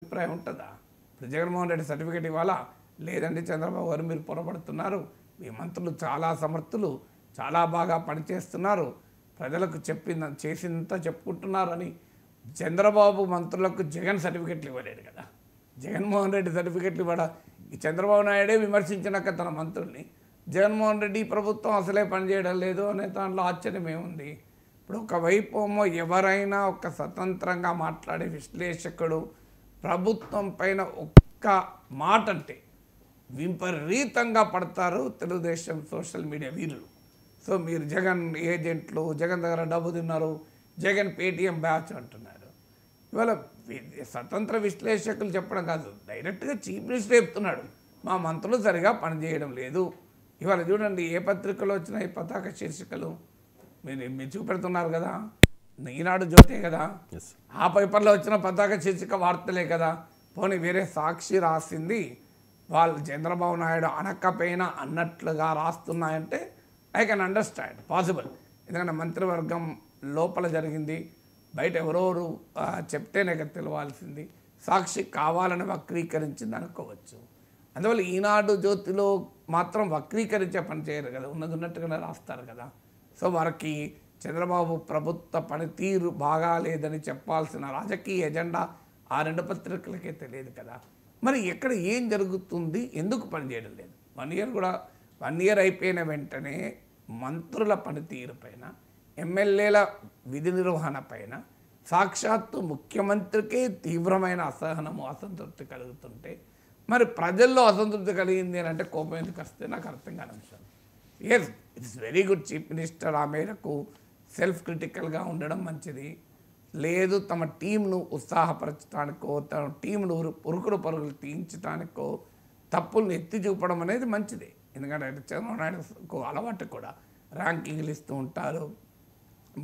అభిప్రాయం ఉంటుందా? ఇప్పుడు జగన్మోహన్ రెడ్డి సర్టిఫికేట్ ఇవ్వాలా? లేదండి చంద్రబాబు గారు మీరు పొరపడుతున్నారు, మీ మంత్రులు చాలా సమర్థులు, చాలా బాగా పనిచేస్తున్నారు, ప్రజలకు చేసిందంతా చెప్పుకుంటున్నారు అని చంద్రబాబు మంత్రులకు జగన్ సర్టిఫికెట్లు ఇవ్వలేడు కదా. జగన్మోహన్ రెడ్డి సర్టిఫికెట్లు ఇవ్వడా? ఈ చంద్రబాబు నాయుడే విమర్శించినాక తన మంత్రుల్ని జగన్మోహన్ రెడ్డి ప్రభుత్వం అసలే పనిచేయడం లేదు అనే దాంట్లో ఆశ్చర్యం ఏముంది? ఇప్పుడు ఒకవైపు ఏమో ఎవరైనా ఒక స్వతంత్రంగా మాట్లాడే విశ్లేషకుడు ప్రభుత్వం పైన ఒక్క మాట అంటే విపరీతంగా పడతారు తెలుగుదేశం సోషల్ మీడియా వీరులు. సో మీరు జగన్ ఏజెంట్లు, జగన్ దగ్గర డబ్బు తిన్నారు, జగన్ పేటీఎం బ్యాచ్ అంటున్నారు. ఇవాళ స్వతంత్ర విశ్లేషకులు చెప్పడం కాదు, డైరెక్ట్గా చీఫ్ మినిస్టర్ చెప్తున్నాడు మా మంత్రులు సరిగా పనిచేయడం లేదు. ఇవాళ చూడండి ఏ పత్రికలో వచ్చిన ఈ పతాక శీర్షికలు మీరు చూపెడుతున్నారు కదా, ఈనాడు జ్యోతే కదా, ఆ పేపర్లో వచ్చిన పతాక శీర్షిక వార్తలే కదా. పోనీ వేరే సాక్షి రాసింది వాళ్ళు చంద్రబాబు నాయుడు అనకపోయినా అన్నట్లుగా రాస్తున్నాయంటే ఐ కెన్ అండర్స్టాండ్, పాసిబుల్. ఎందుకంటే మంత్రివర్గం లోపల జరిగింది, బయట ఎవరెవరు చెప్తేనే కదా తెలవాల్సింది. సాక్షి కావాలని వక్రీకరించింది అనుకోవచ్చు. అందువల్ల ఈనాడు జ్యోతిలో మాత్రం వక్రీకరించే పని చేయరు కదా, ఉన్నది ఉన్నట్టుగానే రాస్తారు కదా. సో వారికి చంద్రబాబు ప్రభుత్వ పనితీరు బాగాలేదని చెప్పాల్సిన రాజకీయ ఎజెండా ఆ రెండు పత్రికలకే తెలియదు కదా. మరి ఎక్కడ ఏం జరుగుతుంది, ఎందుకు పనిచేయడం లేదు? 1 ఇయర్ అయిపోయిన వెంటనే మంత్రుల పనితీరు పైన, ఎమ్మెల్యేల విధి నిర్వహణ పైన సాక్షాత్తు ముఖ్యమంత్రికే తీవ్రమైన అసహనము, అసంతృప్తి కలుగుతుంటే మరి ప్రజల్లో అసంతృప్తి కలిగింది అని అంటే కోపం ఎందుకు వస్తే నాకు అర్థం కాని అంశం. Yes, it's very good chief minister ఆ మేరకు సెల్ఫ్ క్రిటికల్గా ఉండడం మంచిది. లేదు తమ టీంను ఉత్సాహపరచడానికో, తమ టీంను ఉరుకుడు పరుగులు తీయించడానికో తప్పులను ఎత్తి చూపడం అనేది మంచిది. ఎందుకంటే చంద్రబాబు నాయుడుకు అలవాటు కూడా ర్యాంకింగ్లు ఇస్తూ ఉంటారు,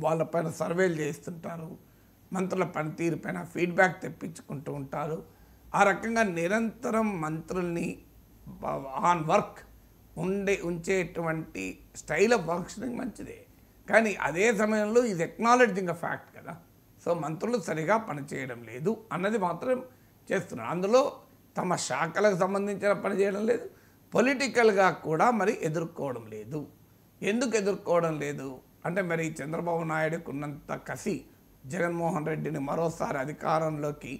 వాళ్ళపైన సర్వేలు చేస్తుంటారు, మంత్రుల పనితీరు పైన ఫీడ్బ్యాక్ తెప్పించుకుంటూ ఉంటారు. ఆ రకంగా నిరంతరం మంత్రుల్ని ఆన్ వర్క్ ఉంచేటువంటి స్టైల్ ఆఫ్ ఫంక్షనింగ్ మంచిదే. కానీ అదే సమయంలో ఇది ఎక్నాలెడ్జింగ్ అ ఫ్యాక్ట్ కదా. సో మంత్రులు సరిగా పనిచేయడం లేదు అన్నది మాత్రం చేస్తున్నారు. అందులో తమ శాఖలకు సంబంధించిన పని చేయడం లేదు, పొలిటికల్గా కూడా మరి ఎదుర్కోవడం లేదు. ఎందుకు ఎదుర్కోవడం లేదు అంటే మరి చంద్రబాబు నాయుడుకు ఉన్నంత కసి జగన్మోహన్ రెడ్డిని మరోసారి అధికారంలోకి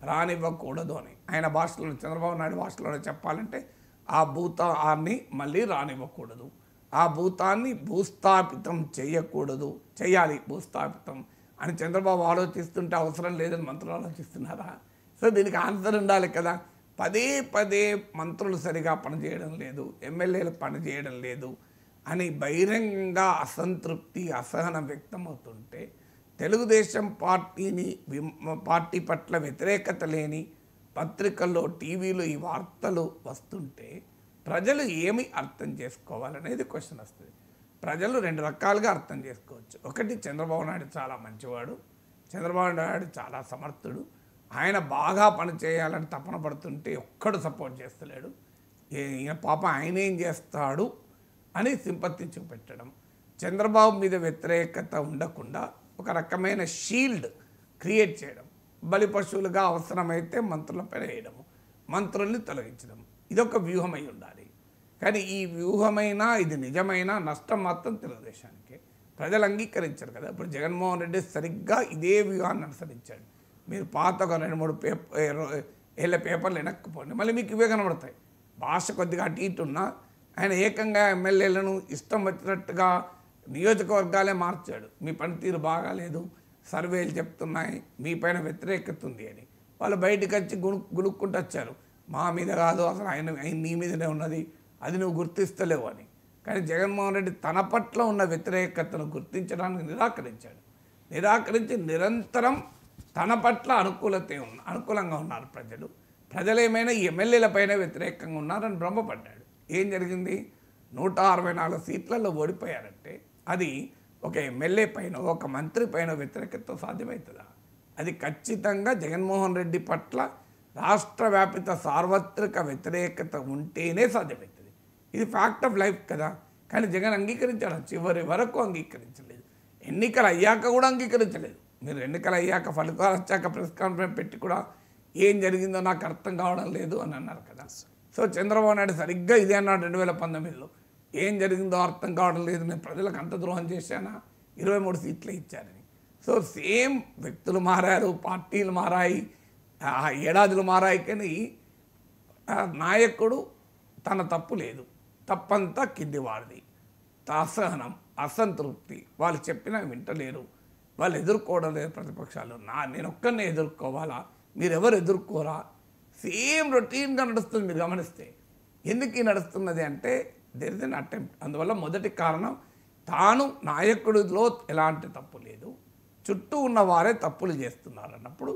రానివ్వకూడదు అని ఆయన భాషలో, చంద్రబాబు నాయుడు భాషలోనే చెప్పాలంటే ఆ భూతాన్ని మళ్ళీ రానివ్వకూడదు, ఆ భూతాన్ని భూస్థాపితం చేయకూడదు, చేయాలి భూస్థాపితం అని చంద్రబాబు ఆలోచిస్తుంటే అవసరం లేదని మంత్రులు ఆలోచిస్తున్నారా? సో దీనికి ఆన్సర్ ఉండాలి కదా. పదే మంత్రులు సరిగా పనిచేయడం లేదు, ఎమ్మెల్యేలు పనిచేయడం లేదు అని బహిరంగంగా అసంతృప్తి, అసహనం వ్యక్తమవుతుంటే తెలుగుదేశం పార్టీ పట్ల వ్యతిరేకత లేని పత్రికల్లో, టీవీలో ఈ వార్తలు వస్తుంటే ప్రజలు ఏమి అర్థం చేసుకోవాలనేది క్వశ్చన్ వస్తుంది. ప్రజలు 2 రకాలుగా అర్థం చేసుకోవచ్చు. ఒకటి, చంద్రబాబు నాయుడు చాలా మంచివాడు, చంద్రబాబు నాయుడు చాలా సమర్థుడు, ఆయన బాగా పనిచేయాలని తపన పడుతుంటే ఒక్కడు సపోర్ట్ చేస్తలేడు, ఈయన పాప ఆయన ఏం చేస్తాడు అని సింపతి చూపెట్టడం, చంద్రబాబు మీద వ్యతిరేకత ఉండకుండా ఒక రకమైన షీల్డ్ క్రియేట్ చేయడం, బలి పశువులుగా అవసరమైతే మంత్రులపైన వేయడము, మంత్రుల్ని తొలగించడం, ఇదొక వ్యూహమై ఉండాలి. కానీ ఈ వ్యూహమైనా ఇది నిజమైన నష్టం మాత్రం తెలుగుదేశానికి ప్రజలు అంగీకరించారు కదా. ఇప్పుడు జగన్మోహన్ రెడ్డి సరిగ్గా ఇదే వ్యూహాన్ని అనుసరించాడు. మీరు పాత ఒక 2-3 ఏళ్ళ పేపర్లు వెనక్కిపోండి, మళ్ళీ మీకు ఇవే కనబడతాయి. భాష కొద్దిగా అటు ఇటు ఉన్నా ఆయన ఏకంగా ఎమ్మెల్యేలను ఇష్టం వచ్చినట్టుగా నియోజకవర్గాలే మార్చాడు. మీ పనితీరు బాగాలేదు, సర్వేలు చెప్తున్నాయి, మీ పైన వ్యతిరేకత ఉంది అని. వాళ్ళు బయటకు వచ్చి గుణుక్కుంటూ వచ్చారు, మా మీద కాదు అసలు ఆయన నీ మీదనే ఉన్నది, అది నువ్వు గుర్తిస్తలేవు అని. కానీ జగన్మోహన్ రెడ్డి తన పట్ల ఉన్న వ్యతిరేకతను గుర్తించడానికి నిరాకరించి నిరంతరం తన పట్ల అనుకూలంగా ఉన్నారు ప్రజలు ఏమైనా ఈ ఎమ్మెల్యేలపైన వ్యతిరేకంగా ఉన్నారని భ్రమపడ్డాడు. ఏం జరిగింది? 164 సీట్లలో ఓడిపోయారంటే అది ఒక ఎమ్మెల్యే పైన, ఒక మంత్రి పైన వ్యతిరేకతతో సాధ్యమవుతుందా? అది ఖచ్చితంగా జగన్మోహన్ రెడ్డి పట్ల రాష్ట్ర వ్యాపిత సార్వత్రిక వ్యతిరేకత ఉంటేనే సాధ్యమవుతుంది. ఇది ఫ్యాక్ట్ ఆఫ్ లైఫ్ కదా. కానీ జగన్ అంగీకరించాడు, చివరి వరకు అంగీకరించలేదు, ఎన్నికలు అయ్యాక కూడా అంగీకరించలేదు. మీరు ఎన్నికలు అయ్యాక ఫలితాలు వచ్చాక ప్రెస్ కాన్ఫరెన్స్ పెట్టి కూడా ఏం జరిగిందో నాకు అర్థం కావడం లేదు అని అన్నారు కదా. సో చంద్రబాబు నాయుడు సరిగ్గా ఇదే అన్నాడు 2019లో. ఏం జరిగిందో అర్థం కావడం లేదు, నేను ప్రజలకు అంత ద్రోహం చేశానా, 23 సీట్లే ఇచ్చారని. సో సేమ్ వ్యక్తులు మారారు, పార్టీలు మారాయి, ఏడాదులు మారాయి, కానీ నాయకుడు తన తప్పు లేదు, తప్పంతా కింది వాడిది. అసహనం, అసంతృప్తి, వాళ్ళు చెప్పినా వింటలేరు, వాళ్ళు ఎదుర్కోవడం లేదు ప్రతిపక్షాలు. నేను ఒక్కరినే ఎదుర్కోవాలా, మీరెవరు ఎదుర్కోరా, సేమ్ రొటీన్గా నడుస్తుంది. మీరు గమనిస్తే ఎందుకు నడుస్తున్నది అంటే దేర్ ఇస్ ఎన్ అటెంప్ట్. అందువల్ల మొదటి కారణం తాను నాయకుడిలో ఎలాంటి తప్పు లేదు, చుట్టూ ఉన్న వారే తప్పులు చేస్తున్నారు అన్నప్పుడు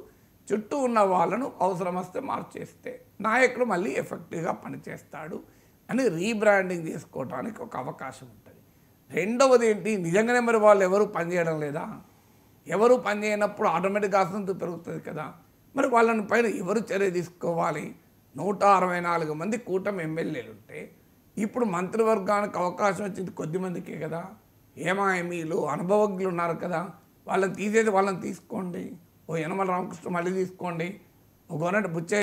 చుట్టూ ఉన్న వాళ్ళను అవసరం వస్తే మార్చేస్తే నాయకుడు మళ్ళీ ఎఫెక్టివ్గా పనిచేస్తాడు అని రీబ్రాండింగ్ చేసుకోవడానికి ఒక అవకాశం ఉంటుంది. రెండవది ఏంటి, నిజంగానే మరి వాళ్ళు ఎవరు పనిచేయడం లేదా, ఎవరు పనిచేయనప్పుడు ఆటోమేటిక్గా అసంతృప్తి పెరుగుతుంది కదా. మరి వాళ్ళని పైన ఎవరు చర్య తీసుకోవాలి? 164 మంది కూటమి ఎమ్మెల్యేలు ఉంటే ఇప్పుడు మంత్రివర్గానికి అవకాశం వచ్చింది కొద్దిమందికే కదా. ఏమాయమీలు అనుభవజ్ఞులు ఉన్నారు కదా, వాళ్ళని తీసేది వాళ్ళని తీసుకోండి. ఓ యనమల రామకృష్ణ మళ్ళీ తీసుకోండి, ఓ గవర్నమెంట్ బుచ్చయ్య